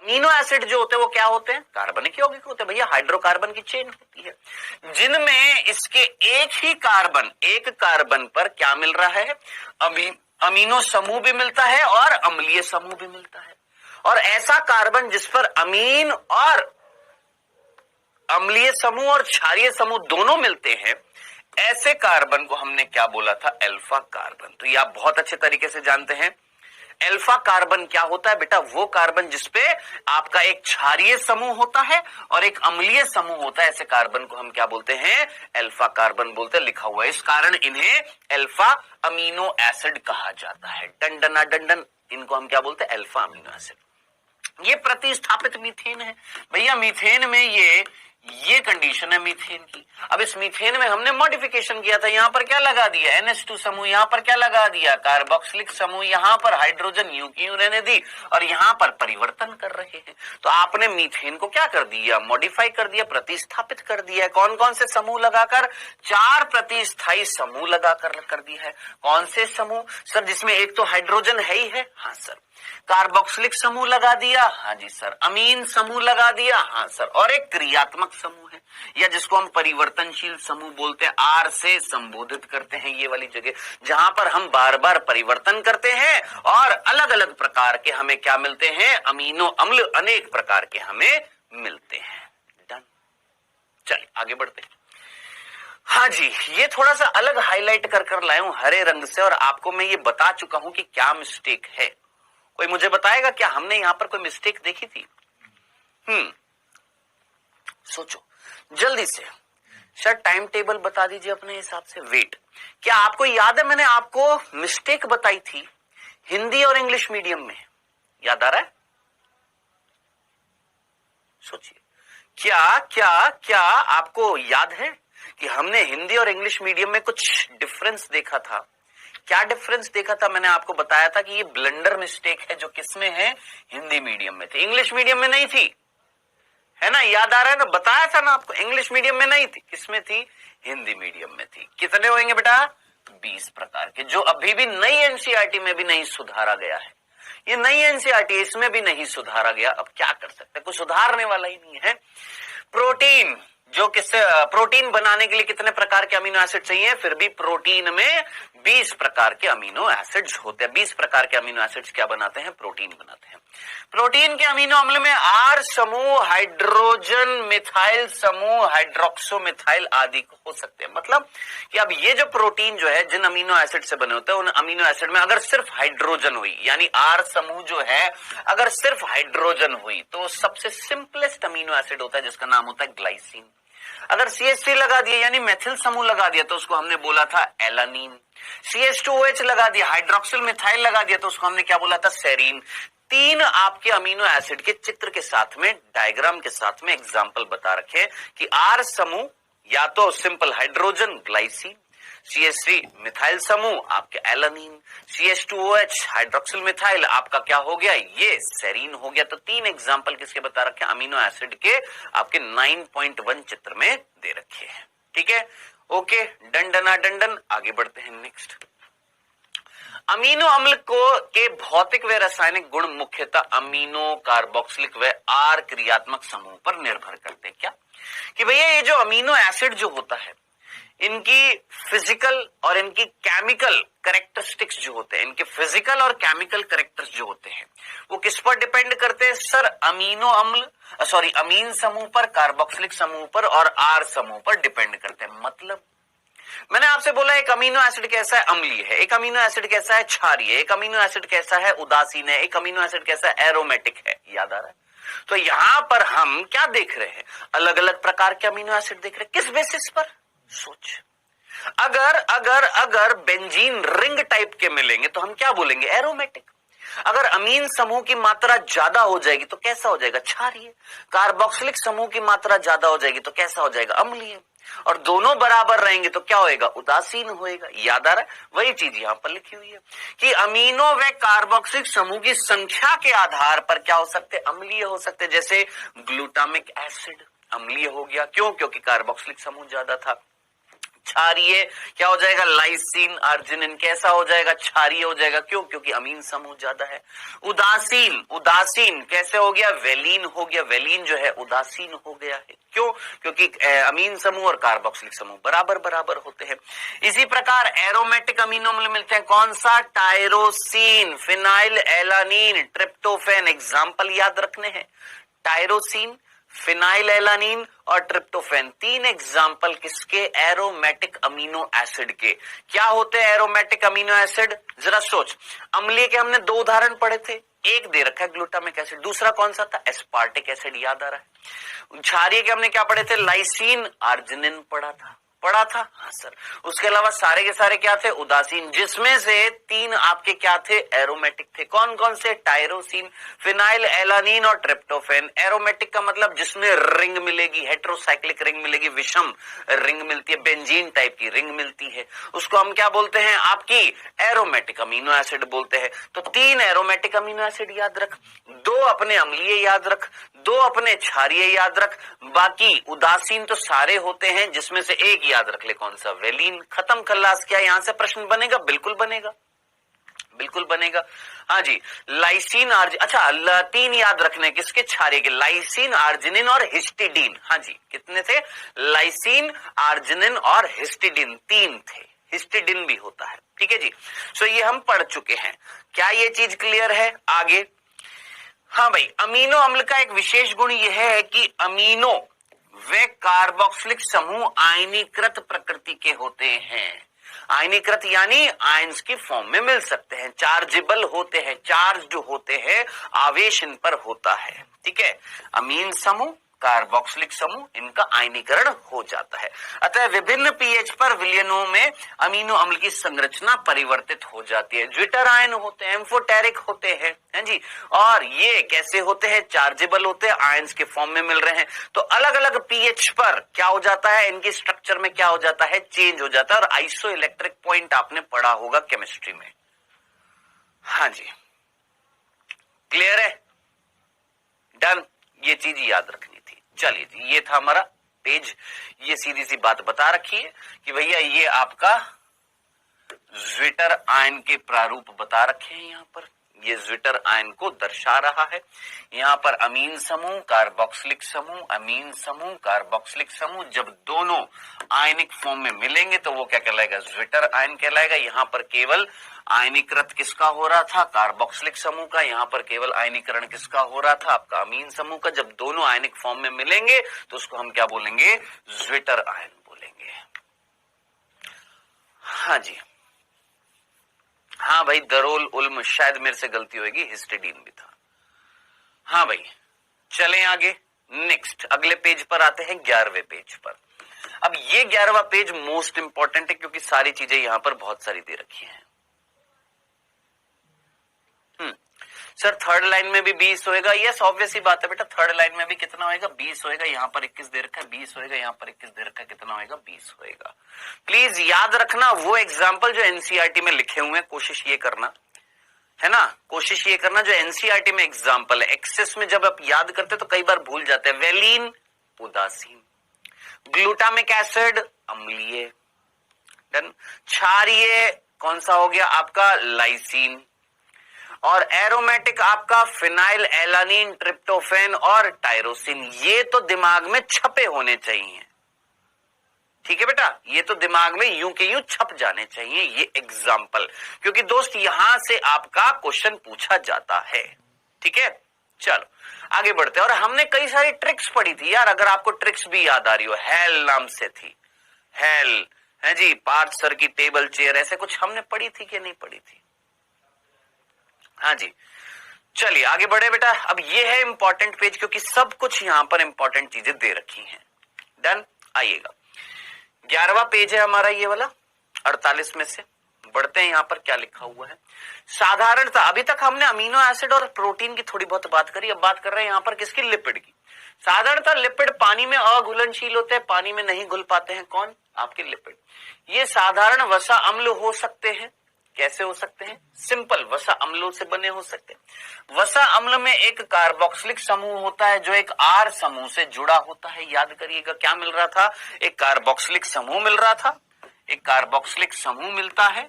Amino acid जो होते हैं वो क्या होते हैं? कार्बनिक यौगिक होते हैं भैया, हाइड्रोकार्बन की चेन होती है जिनमें इसके एक कार्बन पर क्या मिल रहा है? अमीनो समूह भी मिलता है और अम्लीय समूह भी मिलता है। और ऐसा कार्बन जिस पर अमीन और अम्लीय समूह और क्षारीय समूह दोनों मिलते हैं, ऐसे कार्बन को हमने क्या बोला था? Alpha carbon. तो ये आप बहुत अच्छे तरीके से जानते हैं। अल्फा कार्बन क्या होता है बेटा? वो कार्बन जिसपे आपका एक क्षारीय समूह होता है और एक अम्लीय समूह होता है, ऐसे कार्बन को हम क्या बोलते हैं? अल्फा कार्बन बोलते हैं। लिखा हुआ है, इस कारण इन्हें अल्फा अमीनो एसिड कहा जाता है। डंडना डंडन, इनको हम क्या बोलते हैं? Alpha amino acid. ये प्रतिस्थापित मीथेन है भैया। मीथेन में ये कंडीशन है मीथेन की। अब इस मीथेन में हमने मॉडिफिकेशन किया था, यहां पर क्या लगा दिया? NH2 समूह, यहां पर क्या लगा दिया? कार्बोक्सिलिक समूह, यहां पर हाइड्रोजन यूं की यूं रहने दी और यहां पर परिवर्तन कर रहे हैं। तो आपने मीथेन को क्या कर दिया? मॉडिफाई कर दिया, प्रतिस्थापित कर दिया है। कौन कौन से समूह लगाकर? 4 प्रतिस्थायी समूह लगाकर कर दिया है। कौन से समूह सर? जिसमें एक तो हाइड्रोजन है ही है, हाँ सर। कार्बोक्सिलिक समूह लगा दिया, हाँ जी सर। अमीन समूह लगा दिया, हाँ सर। और एक क्रियात्मक समूह है, या जिसको हम परिवर्तनशील समूह बोलते हैं, आर से संबोधित करते हैं, ये वाली जगह जहां पर हम बार बार परिवर्तन करते हैं और अलग अलग प्रकार के हमें क्या मिलते हैं? अमीनो अम्ल अनेक प्रकार के हमें मिलते हैं। डन, चलिए आगे बढ़ते हैं। हाँ जी, ये थोड़ा सा अलग हाईलाइट कर लाया हूं हरे रंग से, और आपको मैं ये बता चुका हूं कि क्या मिस्टेक है। कोई मुझे बताएगा क्या हमने यहां पर कोई मिस्टेक देखी थी? सोचो जल्दी से सर, टाइम टेबल बता दीजिए अपने हिसाब से। वेट, क्या आपको याद है मैंने आपको मिस्टेक बताई थी हिंदी और इंग्लिश मीडियम में? याद आ रहा है? सोचिए, क्या क्या क्या आपको याद है कि हमने हिंदी और इंग्लिश मीडियम में कुछ डिफरेंस देखा था? क्या डिफरेंस देखा था? मैंने आपको बताया था कि ये ब्लंडर मिस्टेक है जो किसमें है? हिंदी मीडियम में थी, इंग्लिश मीडियम में नहीं थी, है ना? याद आ रहा है ना? बताया था ना आपको, इंग्लिश मीडियम में नहीं थी, किसमें थी? हिंदी मीडियम में थी। कितने होंगे बेटा? 20 प्रकार के, जो अभी भी नई एनसीईआरटी में भी नहीं सुधारा गया है। ये नई एनसीईआरटी, इसमें भी नहीं सुधारा गया। अब क्या कर सकते हैं, कुछ सुधारने वाला ही नहीं है। प्रोटीन, जो किससे प्रोटीन बनाने के लिए कितने प्रकार के अमीनो एसिड चाहिए? फिर भी प्रोटीन में 20 प्रकार के अमीनो एसिड्स होते हैं। 20 प्रकार के अमीनो एसिड्स क्या बनाते हैं? प्रोटीन बनाते हैं। प्रोटीन के अमीनो अम्ल में आर समूह, हाइड्रोजन मिथाइल समूह, हाइड्रोक्सो मिथाइल आदि हो सकते हैं। मतलब कि अब ये जो प्रोटीन जो है, जिन अमीनो एसिड से बने होते हैं, उन अमीनो एसिड में अगर सिर्फ हाइड्रोजन हुई, यानी आर समूह जो है अगर सिर्फ हाइड्रोजन हुई, तो सबसे सिंपलेस्ट अमीनो एसिड होता है जिसका नाम होता है ग्लाइसिन। अगर CH3 लगा दिया यानी मेथिल समूह लगा दिया तो उसको हमने बोला था एलानीन। CH2OH लगा दिया, हाइड्रोक्सिल मिथाइल लगा दिया तो उसको हमने क्या बोला था? सेरीन। 3 आपके अमीनो एसिड के चित्र के साथ में, डायग्राम के साथ में एग्जाम्पल बता रखे कि आर समूह या तो simple hydrogen glycine, CH3 methyl समूह आपके एलानीन, CH2OH हाइड्रोक्सिल मिथाइल आपका क्या हो गया? ये सेरीन हो गया। तो 3 एग्जांपल किसके बता रखे? अमीनो एसिड के आपके 9.1 चित्र में दे रखे हैं। ठीक है, ओके, डंडना डंडन। आगे बढ़ते हैं नेक्स्ट। अमीनो अम्ल के भौतिक व रासायनिक गुण मुख्यतः अमीनो, कार्बोक्सिलिक व आर क्रियात्मक समूह पर निर्भर करते हैं। क्या कि भैया ये जो अमीनो एसिड जो होता है, इनकी फिजिकल और इनकी केमिकल कैरेक्टरिस्टिक्स जो होते हैं, इनके फिजिकल और केमिकल कैरेक्टर्स जो होते हैं, वो किस पर डिपेंड करते हैं सर? अमीन समूह पर, कार्बोक्सिलिक समूह पर और आर समूह पर डिपेंड करते हैं। मतलब मैंने आपसे बोला एक अमीनो एसिड कैसा है? अम्लीय है। एक अमीनो एसिड कैसा है? क्षारीय। एक अमीनो एसिड कैसा है? उदासीन है। एक अमीनो एसिड कैसा है? एरोमेटिक है। याद आ रहा है? तो यहां पर हम क्या देख रहे हैं? अलग अलग प्रकार के अमीनो एसिड देख रहे हैं। किस बेसिस पर? सोच, अगर बेंजीन रिंग टाइप के मिलेंगे तो हम क्या बोलेंगे? एरोमेटिक। अगर अमीन समूह की मात्रा ज्यादा हो जाएगी तो कैसा हो जाएगा? क्षारीय। कार्बोक्सिलिक समूह की मात्रा ज्यादा हो जाएगी तो कैसा हो जाएगा? अम्लीय। और दोनों बराबर रहेंगे तो क्या होएगा? उदासीन होएगा। याद आ रहा है? वही चीज यहां पर लिखी हुई है कि अमीनो व कार्बोक्सिलिक समूह की संख्या के आधार पर क्या हो सकते? अम्लीय हो सकते। जैसे ग्लूटामिक एसिड अम्लीय हो गया, क्यों? क्योंकि कार्बोक्सिलिक समूह ज्यादा था। क्षारीय क्या हो जाएगा, लाइसीन अर्जिनिन कैसा हो जाएगा, क्षारीय हो जाएगा। क्यों? क्योंकि अमीन समूह ज्यादा है। उदासीन, उदासीन कैसे हो गया, वेलीन हो गया, वेलीन जो है उदासीन हो गया है। क्यों? क्योंकि अमीन समूह और कार्बोक्सिलिक समूह बराबर बराबर होते हैं। इसी प्रकार एरोमेटिक अमीनो अम्ल मिलते हैं, कौन सा, tyrosine, phenyl alanine, tryptophan. Example याद रखने हैं, टायरोसिन, फिनाइल एलानीन और ट्रिप्टोफैन, तीन एग्जाम्पल किसके, एरोमेटिक अमीनो एसिड के। क्या होते हैं एरोमेटिक अमीनो एसिड, जरा सोच। अम्लीय के हमने दो उदाहरण पढ़े थे, एक दे रखा है ग्लूटामिक एसिड, दूसरा कौन सा था, एस्पार्टिक एसिड, याद आ रहा है। क्षारीय के हमने क्या पढ़े थे, लाइसीन अर्जिनिन पढ़ा था, हाँ सर। उसके अलावा सारे के सारे क्या थे, उदासीन, जिसमें से तीन आपके क्या थे, एरोमेटिक थे। कौन कौन से, टायरोसिन, फिनाइल एलानीन और ट्रिप्टोफैन। एरोमेटिक का मतलब जिसमें रिंग मिलेगी, हेट्रोसाइक्लिक रिंग मिलेगी, विषम रिंग मिलती है, बेंजीन टाइप की रिंग मिलती है, उसको हम क्या बोलते हैं, आपकी एरोमेटिक अमीनो एसिड बोलते हैं। तो तीन एरोमेटिक अमीनो एसिड याद रख, दो अपने अम्लीय याद रख, दो अपने क्षारीय याद रख, बाकी उदासीन तो सारे होते हैं, जिसमें से एक याद रख ले, कौन सा, वेलीन। खत्म खल्लास। क्या यहां से प्रश्न बनेगा, बिल्कुल बनेगा, बिल्कुल बनेगा। हाँ जी, लाइसीन अच्छा तीन याद रखने किसके, क्षारीय के, लाइसीन अर्जिनिन और हिस्टिडीन। हाँ जी, कितने थे, लाइसीन अर्जिनिन और हिस्टिडीन, तीन थे, हिस्टिडीन भी होता है, ठीक है जी। सो ये हम पढ़ चुके हैं, क्या ये चीज क्लियर है। आगे, हाँ भाई, अमीनो अम्ल का एक विशेष गुण यह है कि अमीनो वे कार्बोक्सिलिक समूह आयनीकृत प्रकृति के होते हैं। आयनीकृत यानी आयंस की फॉर्म में मिल सकते हैं, चार्जेबल होते हैं, चार्ज्ड होते हैं, आवेश इन पर होता है, ठीक है। अमीन समूह, कार्बोक्सिलिक समूह, इनका आयनीकरण हो जाता है। अतः विभिन्न पीएच पर विलयनों में अमीनो अम्ल की संरचना परिवर्तित हो जाती है। ज्विटर आयन होते हैं, एम्फोटेरिक होते हैं जी, और ये कैसे होते हैं, चार्जेबल होते हैं, आयंस के फॉर्म में मिल रहे हैं। तो अलग अलग पीएच पर क्या हो जाता है, इनकी स्ट्रक्चर में क्या हो जाता है, चेंज हो जाता है। और आइसो इलेक्ट्रिक पॉइंट आपने पढ़ा होगा केमिस्ट्री में, हाँ जी, क्लियर है, डन, ये चीज याद रखनी थी। चलिए जी, ये था हमारा पेज, ये सीधी सी बात बता रखी है कि भैया ये आपका ज्विटर आयन के प्रारूप बता रखे हैं, यहां पर ये ज्विटर आयन को दर्शा रहा है। यहां पर अमीन समूह, कार्बोक्सिलिक समूह, अमीन समूह, कार्बोक्सिलिक समूह, जब दोनों आयनिक फॉर्म में मिलेंगे तो वो क्या कहलाएगा, ज्विटर आयन कहलाएगा। यहां पर केवल आयनीकृत किसका हो रहा था, कार्बोक्सिलिक समूह का, यहां पर केवल आयनीकरण किसका हो रहा था, आपका अमीन समूह का। जब दोनों आयनिक फॉर्म में मिलेंगे तो उसको हम क्या बोलेंगे, ज्विटर आयन बोलेंगे। हाँ जी, हाँ भाई, दरोल उल्म, शायद मेरे से गलती होगी, हिस्टिडीन भी था। हाँ भाई, चलें आगे, नेक्स्ट अगले पेज पर आते हैं, 11वें पेज पर। अब ये 11वां पेज मोस्ट इंपॉर्टेंट है क्योंकि सारी चीजें यहां पर बहुत सारी दे रखी हैं। सर थर्ड लाइन में भी 20 होएगा, यस ऑब्वियस ही बात है बेटा, थर्ड लाइन में भी कितना होएगा, 20 होएगा। यहां पर 21 दे रखा है, 20 होएगा, यहां पर 21 दे रखा है, कितना होएगा, 20 होएगा। प्लीज याद रखना वो एग्जाम्पल जो एनसीईआरटी में लिखे हुए हैं, कोशिश ये करना है ना, कोशिश ये करना जो एनसीईआरटी में एग्जाम्पल है। एक्सेस में जब आप याद करते तो कई बार भूल जाते हैं। वेलीन उदासीन, ग्लूटामिक एसिड अम्लीय, डन। क्षारीय कौन सा हो गया आपका, लाइसीन, और एरोमेटिक आपका फिनाइल एलानीन, ट्रिप्टोफैन और टायरोसिन। ये तो दिमाग में छपे होने चाहिए, ठीक है बेटा, ये तो दिमाग में यूं के यूं छप जाने चाहिए ये एग्जाम्पल, क्योंकि दोस्त यहां से आपका क्वेश्चन पूछा जाता है, ठीक है। चलो आगे बढ़ते हैं। और हमने कई सारी ट्रिक्स पढ़ी थी यार, अगर आपको ट्रिक्स भी याद आ रही हो, हेल नाम से थी, हेल है जी, पार्थ सर की टेबल चेयर, ऐसे कुछ हमने पढ़ी थी कि नहीं पढ़ी थी, हाँ जी। चलिए आगे बढ़े बेटा। अब ये है इंपॉर्टेंट पेज क्योंकि सब कुछ यहां पर इंपॉर्टेंट चीजें दे रखी हैं, डन। आइएगा, 11वां पेज है हमारा ये वाला, 48 में से बढ़ते हैं। यहां पर क्या लिखा हुआ है, साधारणतः अभी तक हमने अमीनो एसिड और प्रोटीन की थोड़ी बहुत बात करी, अब बात कर रहे हैं यहां पर किसकी, लिपिड की। साधारणतः लिपिड पानी में अघुलनशील होते हैं, पानी में नहीं घुल पाते हैं, कौन, आपके लिपिड। ये साधारण वसा अम्ल हो सकते हैं, कैसे हो सकते हैं, सिंपल वसा अम्लों से बने हो सकते हैं। वसा अम्ल में एक कार्बोक्सिलिक समूह होता है जो एक आर समूह से जुड़ा होता है, याद करिएगा क्या मिल रहा था, एक कार्बोक्सिलिक समूह मिल रहा था एक कार्बोक्सिलिक समूह मिलता है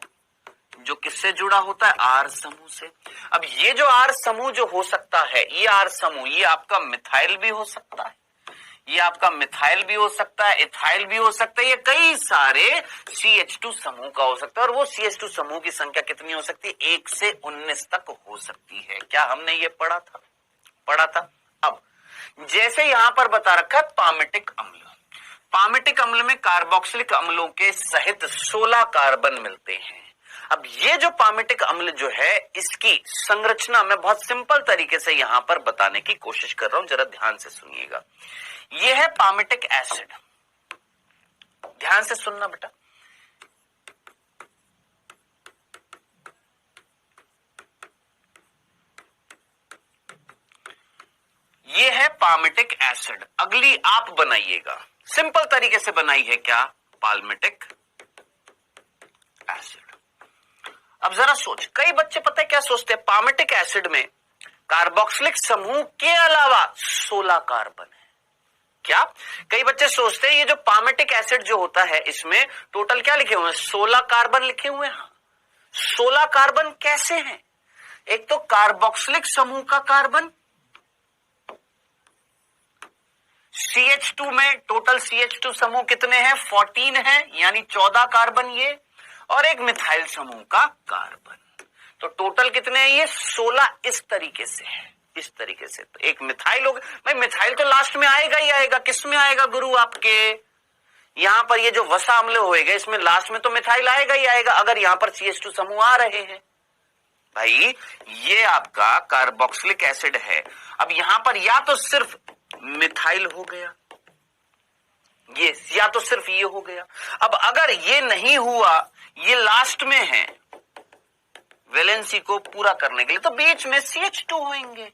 जो किससे जुड़ा होता है, आर समूह से। अब ये जो आर समूह जो हो सकता है, ये आर समूह, ये आपका मिथाइल भी हो सकता है, ये आपका मिथाइल भी हो सकता है, इथाइल भी हो सकता है, ये कई सारे CH2 समूह का हो सकता है। और वो CH2 समूह की संख्या कितनी हो सकती है, 1 से 19 तक हो सकती है। क्या हमने ये पढ़ा था। अब जैसे यहां पर बता रखा है पामिटिक अम्ल, पामिटिक अम्ल में कार्बोक्सिलिक अम्लों के सहित 16 कार्बन मिलते हैं। अब ये जो पामिटिक अम्ल जो है, इसकी संरचना मैं बहुत सिंपल तरीके से यहां पर बताने की कोशिश कर रहा हूं, जरा ध्यान से सुनिएगा। ये है पामिटिक एसिड, ध्यान से सुनना बेटा। ये है पामिटिक एसिड। अगली आप बनाइएगा, सिंपल तरीके से बनाई है क्या, पाल्मिटिक एसिड। अब जरा सोच, कई बच्चे पता है क्या सोचते हैं, पामिटिक एसिड में कार्बोक्सिलिक समूह के अलावा 16 कार्बन है। क्या कई बच्चे सोचते हैं ये जो पामिटिक एसिड जो होता है, इसमें टोटल क्या लिखे हुए हैं, 16 कार्बन लिखे हुए हैं। 16 कार्बन कैसे हैं, एक तो कार्बोक्सिलिक समूह का कार्बन, CH2 में टोटल CH2 समूह कितने हैं, 14 है, यानी 14 कार्बन ये, और एक मिथाइल समूह का कार्बन। तो टोटल कितने हैं ये, 16 इस तरीके से है, इस तरीके से। तो एक मिथाइल होगा, भाई मिथाइल तो लास्ट में आएगा ही आएगा, किस में आएगा गुरु आपके, यहां पर ये जो वसा अम्ल होएगा इसमें लास्ट में तो मिथाइल आएगा ही आएगा, अगर यहां पर CH2 समूह आ रहे हैं। भाई ये आपका कार्बोक्सिलिक एसिड है। अब यहां पर या तो सिर्फ मिथाइल हो गया, ये या तो सिर्फ ये हो गया। अब अगर ये नहीं हुआ, ये लास्ट में है वैलेंसी को पूरा करने के लिए, तो बीच में CH2 होंगे।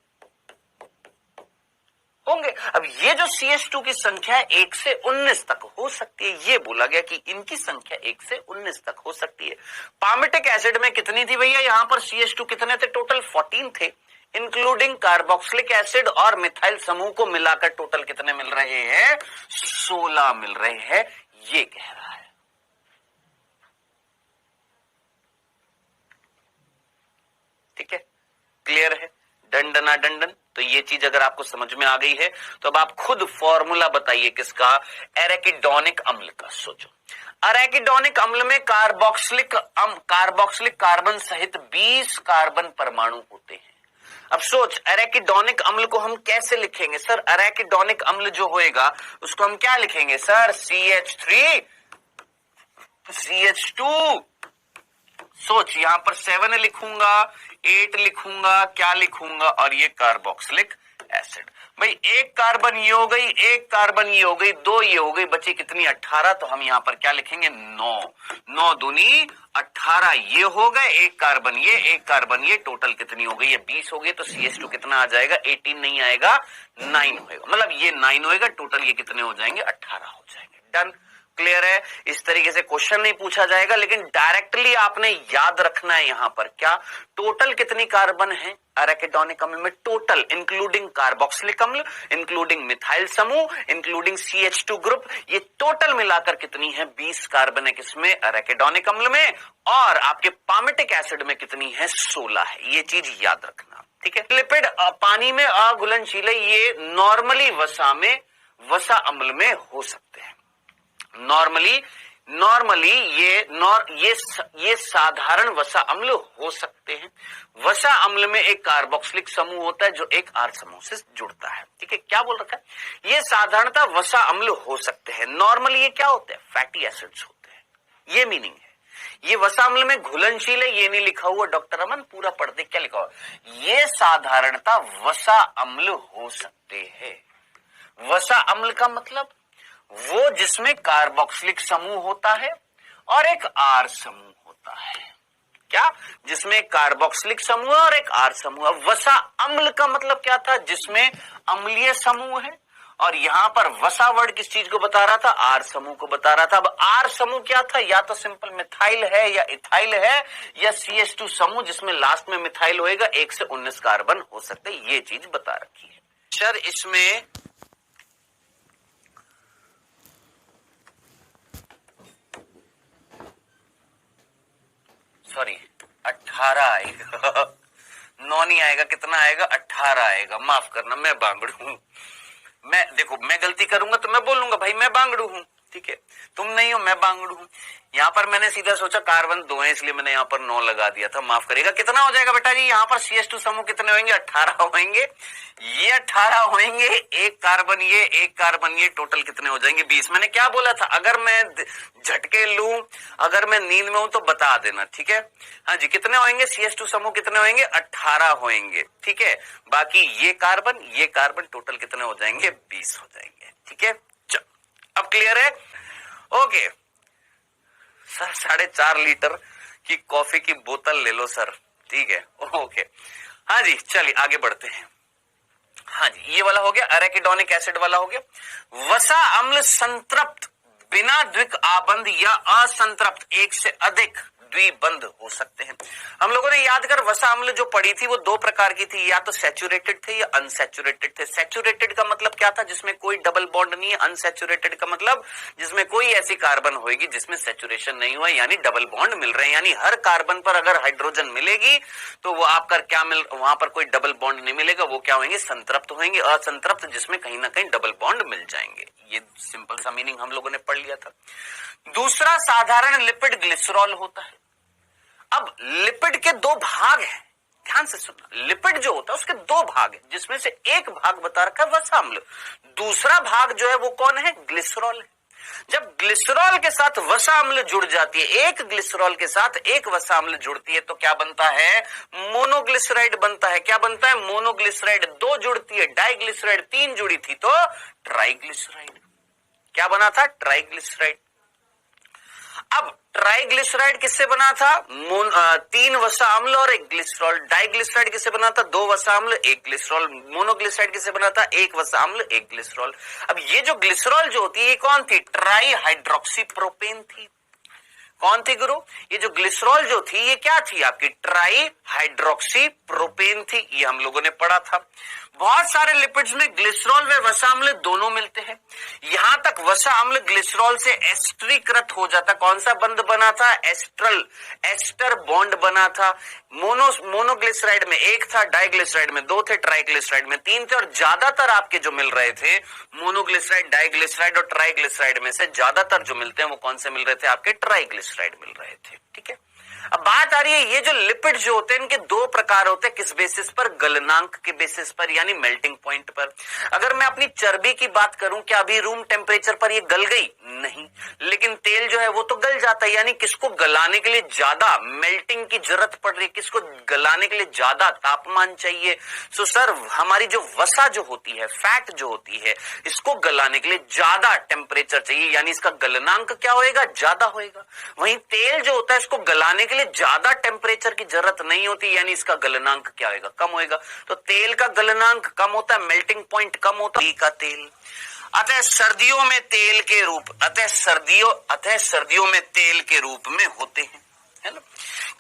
अब ये जो CH2 की संख्या 1 से 19 तक हो सकती है, ये बोला गया कि इनकी संख्या 1 से 19 तक हो सकती है। पामिटिक एसिड में कितनी थी भैया, यहां पर CH2 कितने थे, टोटल 14 थे, इंक्लूडिंग कार्बोक्सिलिक एसिड और मिथाइल समूह को मिलाकर टोटल कितने मिल रहे हैं, 16 मिल रहे हैं, ये कह रहा है। ठीक है, क्लियर है, डंडना डंडन। तो ये चीज अगर आपको समझ में आ गई है तो अब आप खुद फॉर्मूला बताइए किसका, एराकिडोनिक अम्ल का। सोचो, एराकिडोनिक अम्ल में कार्बोक्सिलिक कार्बन सहित 20 कार्बन परमाणु होते हैं। अब सोच, एराकिडोनिक अम्ल को हम कैसे लिखेंगे सर, एराकिडोनिक अम्ल जो होएगा उसको हम क्या लिखेंगे सर, CH3 CH2। सोच, यहां पर 7 लिखूंगा, 8 लिखूंगा, क्या लिखूंगा, और ये कार्बोक्सिलिक एसिड। भाई एक कार्बन ये हो गई, एक कार्बन ये हो गई, 2 ये हो गई, बची कितनी, 18। तो हम यहां पर क्या लिखेंगे, 9 9 दूनी 18 ये हो गए, एक कार्बन ये, एक कार्बन ये, टोटल कितनी हो गई, ये 20 हो गई। तो CH2 कितना आ जाएगा, 18 नहीं आएगा, 9 होएगा, मतलब ये 9 होएगा, टोटल ये कितने हो जाएंगे, 18 हो जाएंगे। डन, क्लियर है। इस तरीके से क्वेश्चन नहीं पूछा जाएगा, लेकिन डायरेक्टली आपने याद रखना है यहां पर क्या, टोटल कितनी कार्बन है एराकिडोनिक अम्ल में, टोटल इंक्लूडिंग कार्बोक्सिलिक अम्ल, इंक्लूडिंग मिथाइल समूह, इंक्लूडिंग CH2 ग्रुप, ये टोटल मिलाकर कितनी है, 20 कार्बन है किसमें, एराकिडोनिक अम्ल में, और आपके पामिटिक एसिड में कितनी है, 16 है। ये चीज याद रखना, ठीक है। लिपिड पानी में अघुलनशील, ये नॉर्मली वसा अम्ल में हो सकते हैं। नॉर्मली ये साधारण वसा अम्ल हो सकते हैं। वसा अम्ल में एक कार्बोक्सिलिक समूह होता है जो एक आर समूह से जुड़ता है। ठीक है, क्या बोल रखा है, ये साधारणतः वसा अम्ल हो सकते हैं। नॉर्मली ये क्या होते हैं, फैटी एसिड्स होते हैं, ये मीनिंग है। ये वसा अम्ल में घुलनशील है, ये नहीं लिखा हुआ डॉक्टर अमन, पूरा पढ़ दे, क्या लिखा हुआ, ये साधारणतः वसा अम्ल हो सकते हैं। वसा अम्ल का मतलब वो जिसमें कार्बोक्सिलिक समूह होता है और एक आर समूह होता है। क्या, जिसमें कार्बोक्सिलिक समूह और एक आर समूह। वसा अम्ल का मतलब क्या था, जिसमें अम्लीय समूह है, और यहां पर वसा वर्ड किस चीज को बता रहा था, आर समूह को बता रहा था। अब आर समूह क्या था, या तो सिंपल मिथाइल है, या इथाइल है, या CH2 समूह जिसमें लास्ट में मिथाइल होएगा, 1 से 19 कार्बन हो सकते, ये चीज बता रखी है। सर इसमें सॉरी 18 आएगा 9 नहीं आएगा, कितना आएगा 18 आएगा। माफ करना, मैं बांगड़ू हूं। मैं देखो, मैं गलती करूंगा तो मैं बोलूंगा भाई मैं बांगड़ू हूं, ठीक है, तुम नहीं हो, मैं बांगड़ू हूं। यहाँ पर मैंने सीधा सोचा कार्बन 2 है इसलिए मैंने यहाँ पर 9 लगा दिया था, माफ करिएगा। कितना हो जाएगा बेटा जी, यहाँ पर CH2 समूह कितने होंगे, 18 होंगे, ये 18 होंगे, एक कार्बन ये, टोटल कितने हो जाएंगे 20। मैंने क्या बोला था, अगर मैं झटके लूं, अगर मैं नींद में हूं तो बता देना, ठीक है। हाँ जी, कितने होंगे CH2 समूह कितने होंगे, 18 होंगे, ठीक है। बाकी ये कार्बन टोटल कितने हो जाएंगे, 20 हो जाएंगे, ठीक है। चलो अब क्लियर है, ओके सर। 4.5 लीटर की कॉफी की बोतल ले लो सर, ठीक है, ओके। हाँ जी, चलिए आगे बढ़ते हैं। हाँ जी, ये वाला हो गया, अरेकिडोनिक एसिड वाला हो गया। वसा अम्ल संतृप्त बिना द्विक आबंध या असंतृप्त एक से अधिक द्विबंध हो सकते हैं। हम लोगों ने याद कर वसा अम्ल जो पड़ी थी वो 2 प्रकार की थी, या तो सैचुरेटेड थे या अनसैचुरेटेड थे। सैचुरेटेड का मतलब क्या था, जिसमें कोई डबल बॉन्ड नहीं है। अनसैचुरेटेड का मतलब जिसमें कोई ऐसी कार्बन होगी जिसमें सैचुरेशन नहीं हुआ, यानी डबल बॉन्ड मिल रहे हैं। यानी हर कार्बन पर अगर हाइड्रोजन मिलेगी तो वो आपका क्या वहां पर कोई डबल बॉन्ड नहीं मिलेगा, वो क्या होंगे, संतृप्त होंगे। असंतृप्त जिसमें कहीं ना कहीं डबल बॉन्ड मिल जाएंगे। ये सिंपल सा मीनिंग हम लोगों ने पढ़ लिया था। दूसरा साधारण लिपिड ग्लिसरॉल होता है। अब लिपिड के 2 भाग हैं, ध्यान से सुनना। लिपिड जो होता है उसके 2 भाग हैं, जिसमें से एक भाग बता रखा है वसा अम्ल, दूसरा भाग जो है वो कौन है, ग्लिसरॉल है। जब ग्लिसरॉल के साथ वसा अम्ल जुड़ जाती है, एक ग्लिसरॉल के साथ एक वसा अम्ल जुड़ती है तो क्या बनता है, मोनोग्लिसराइड बनता है। क्या बनता है, मोनोग्लिसराइड। 2 जुड़ती है, डाइग्लिसराइड। 3 जुड़ी थी तो ट्राइग्लिसराइड। क्या बना था, ट्राइग्लिसराइड। अब ट्राइग्लिसराइड किससे बना था, 3 वसा अम्ल और 1 ग्लिसरॉल। डाइग्लिसराइड किससे बना था, 2 वसा अम्ल 1 ग्लिसरॉल। मोनोग्लिसराइड किससे बना था, 1 वसा अम्ल 1 ग्लिसरॉल। अब ये जो ग्लिसरॉल जो होती है ये कौन थी, ट्राई हाइड्रोक्सी प्रोपेन थी। कौन थी गुरु, ये जो ग्लिसरॉल जो थी ये क्या थी आपकी, ट्राई हाइड्रोक्सी प्रोपेन थी। ये हम लोगों ने पढ़ा था। बहुत सारे लिपिड्स में ग्लिसरॉल व वसा अम्ल दोनों मिलते हैं। यहां तक वसा अम्ल ग्लिसरॉल से एस्टरीकृत हो जाता। कौन सा बंध बना था, एस्टर बॉन्ड बना था। मोनोग्लिसराइड में 1 था, डाइग्लिसराइड में 2 थे, ट्राइग्लिसराइड में 3 थे। और ज्यादातर आपके जो मिल रहे थे मोनोग्लिसराइड, डाइग्लिसराइड और ट्राइग्लिसराइड में से ज्यादातर जो मिलते हैं वो कौन से मिल रहे थे, आपके ट्राइग्लिसराइड मिल रहे थे, ठीक है। अब बात आ रही है, ये जो लिपिड जो होते हैं इनके 2 प्रकार होते हैं। किस बेसिस पर, गलनांक के बेसिस पर, यानी मेल्टिंग पॉइंट पर। अगर मैं अपनी चर्बी की बात करूं, क्या अभी रूम टेम्परेचर पर ये गल गई, नहीं, लेकिन तेल जो है वो तो गल जाता है। यानी किसको गलाने के लिए ज्यादा मेल्टिंग की जरूरत पड़ रही है, किसको गलाने के लिए ज्यादा तापमान चाहिए। सो सर हमारी जो वसा जो होती है, फैट जो होती है, इसको गलाने के लिए ज्यादा टेम्परेचर चाहिए, यानी इसका गलनांक क्या होएगा, ज्यादा होएगा। वहीं तेल जो होता है इसको गलाने के लिए ज्यादा टेम्परेचर की जरूरत नहीं होती, यानी इसका गलनांक क्या होगा, कम होगा। तो तेल का गलनांक कम होता है, मेल्टिंग पॉइंट कम होता है का तेल। अतः सर्दियों में तेल के रूप, अतः सर्दियों में तेल के रूप में होते हैं, है ना।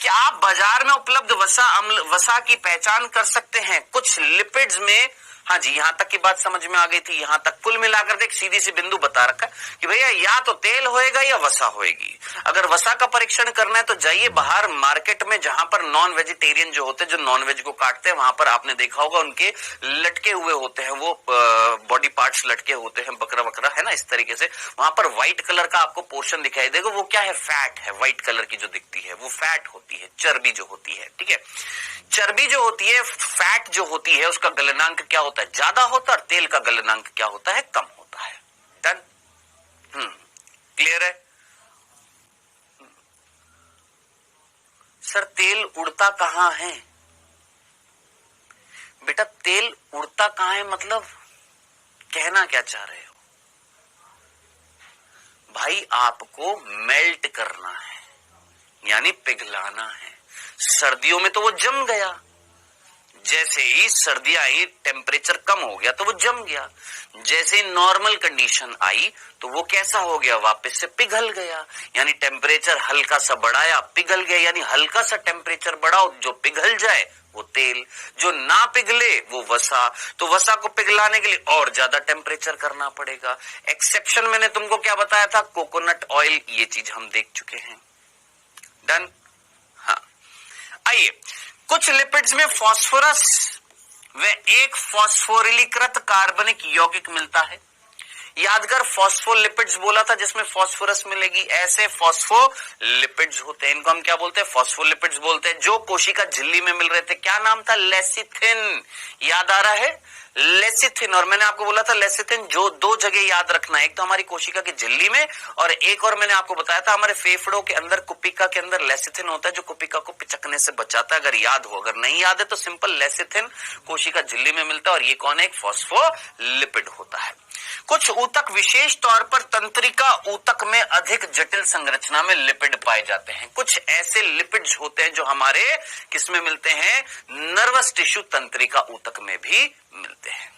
क्या आप बाजार में उपलब्ध वसा की पहचान कर सकते हैं कुछ लिपिड्स में। हाँ जी, यहां तक की बात समझ में आ गई थी। यहां तक कुल मिलाकर एक सीधी सी बिंदु बता रखा है कि भैया या तो तेल होएगा या वसा होएगी। अगर वसा का परीक्षण करना है तो जाइए बाहर मार्केट में, जहां पर नॉन वेजिटेरियन जो होते हैं, जो नॉन वेज को काटते हैं, वहां पर आपने देखा होगा उनके लटके हुए होते हैं, वो बॉडी पार्ट्स लटके होते हैं, बकरा वकरा, है ना, इस तरीके से। वहां पर व्हाइट कलर का आपको पोर्शन दिखाई देगा, वो क्या है, फैट है। व्हाइट कलर की जो दिखती है वो फैट होती है, चर्बी जो होती है, ठीक है। चर्बी जो होती है, फैट जो होती है, उसका गलनांक क्या होता है, ज्यादा होता है। और तेल का गलनांक क्या होता है, कम होता है। डन, क्लियर है। सर तेल उड़ता कहां है, बेटा तेल उड़ता कहां है, मतलब कहना क्या चाह रहे हो भाई, आपको मेल्ट करना है यानी पिघलाना है। सर्दियों में तो वो जम गया, जैसे ही सर्दियां आई टेम्परेचर कम हो गया तो वो जम गया। जैसे ही नॉर्मल कंडीशन आई तो वो कैसा हो गया, वापस से पिघल गया। यानी टेम्परेचर हल्का सा बढ़ाया, पिघल गया। यानी हल्का सा टेम्परेचर बढ़ाओ, जो पिघल जाए वो तेल, जो ना पिघले वो वसा। तो वसा को पिघलाने के लिए और ज्यादा टेम्परेचर करना पड़ेगा। एक्सेप्शन मैंने तुमको क्या बताया था, कोकोनट ऑयल, ये चीज हम देख चुके हैं। डन, हाँ। आइए, कुछ लिपिड्स में फास्फोरस व एक फास्फोरिलीकृत कार्बनिक यौगिक मिलता है। याद कर, फॉस्फोलिपिड्स बोला था जिसमें फास्फोरस मिलेगी, ऐसे फॉस्फोलिपिड्स होते हैं, इनको हम क्या बोलते हैं? फॉस्फोलिपिड्स बोलते हैं। जो कोशिका झिल्ली में मिल रहे थे, क्या नाम था? लेसिथिन। याद आ रहा है? लेसिथिन। और मैंने आपको बोला था लेसिथिन जो दो जगह याद रखना है, एक तो हमारी कोशिका की झिल्ली में, और एक और मैंने आपको बताया था हमारे फेफड़ों के अंदर, कुपिका के अंदर लेसिथिन होता है जो कुपिका को पिचकने से बचाता है। अगर याद हो, अगर नहीं याद है तो सिंपल लेसिथिन कोशिका झिल्ली में मिलता है, और ये कौन है? एक फॉस्फोलिपिड होता है। कुछ ऊतक, विशेष तौर पर तंत्रिका ऊतक में अधिक जटिल संरचना में लिपिड पाए जाते हैं। कुछ ऐसे लिपिड्स होते हैं जो हमारे किसमें मिलते हैं? नर्वस टिश्यू तंत्रिका ऊतक में भी मिलते हैं।